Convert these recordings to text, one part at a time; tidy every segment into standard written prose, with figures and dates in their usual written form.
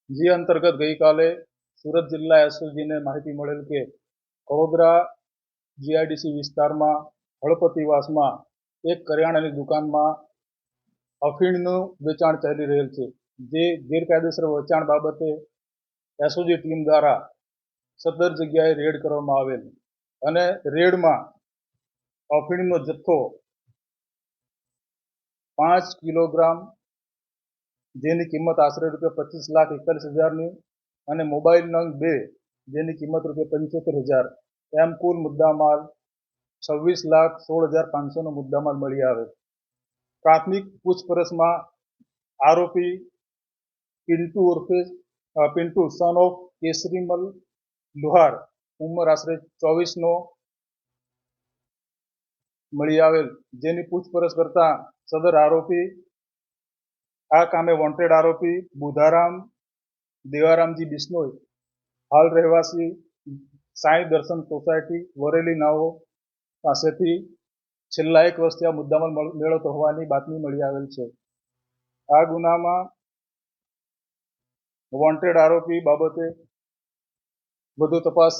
જે અંતર્ગત ગઈકાલે સુરત જિલ્લા એસઓજીને માહિતી મળેલ કે વડોદરા જીઆઈડીસી વિસ્તારમાં હળપતિવાસમાં એક કરિયાણાની દુકાનમાં અફીણનું વેચાણ ચાલી રહેલ છે, જે ગેરકાયદેસર વેચાણ બાબતે એસઓજી ટીમ દ્વારા સદર જગ્યાએ રેડ કરવામાં આવેલ અને રેડમાં અફીણનો જથ્થો 5 કિલોગ્રામ, જેની કિંમત આશરે ₹25,41,000ની અને મોબાઈલ નંગ 2, જેની કિંમત ₹75,000, એમ કુલ મુદ્દામાલ 26,16,500નો મુદ્દામાલ મળી આવે. પ્રાથમિક પૂછપરછમાં આરોપી પિન્ટુ સન ઓફ કેસરીમલ લુહાર, ઉંમર આશરે 24નો મળી આવેલ, જેની પૂછપરછ કરતા સદર આરોપી આ કામે વોન્ટેડ આરોપી બુધારામ દેવારામજી બિશ્નોઈ, હાલ રહેવાસી સાંઈ દર્શન સોસાયટી વરેલી નાઓ પાસેથી છેલ્લા 1 વર્ષથી આ મુદ્દામાલ મેળવતો હોવાની બાતમી મળી આવેલ છે. આ ગુનામાં વોન્ટેડ આરોપી બાબતે વધુ તપાસ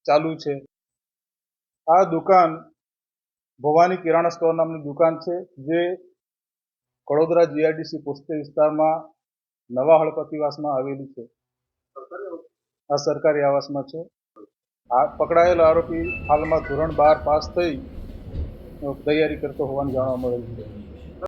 ચાલુ છે. આ દુકાન ભવાની કિરાણા સ્ટોર નામની દુકાન છે, જે વડોદરા જીઆઈડીસી પોસ્ટે વિસ્તારમાં નવા હળપતિવાસમાં આવેલી છે. આ સરકારી આવાસમાં છે. આ પકડાયેલ આરોપી હાલમાં ધોરણ 12 પાસ થઈ તૈયારી કરતો હોવાનું જાણવા મળેલ છે.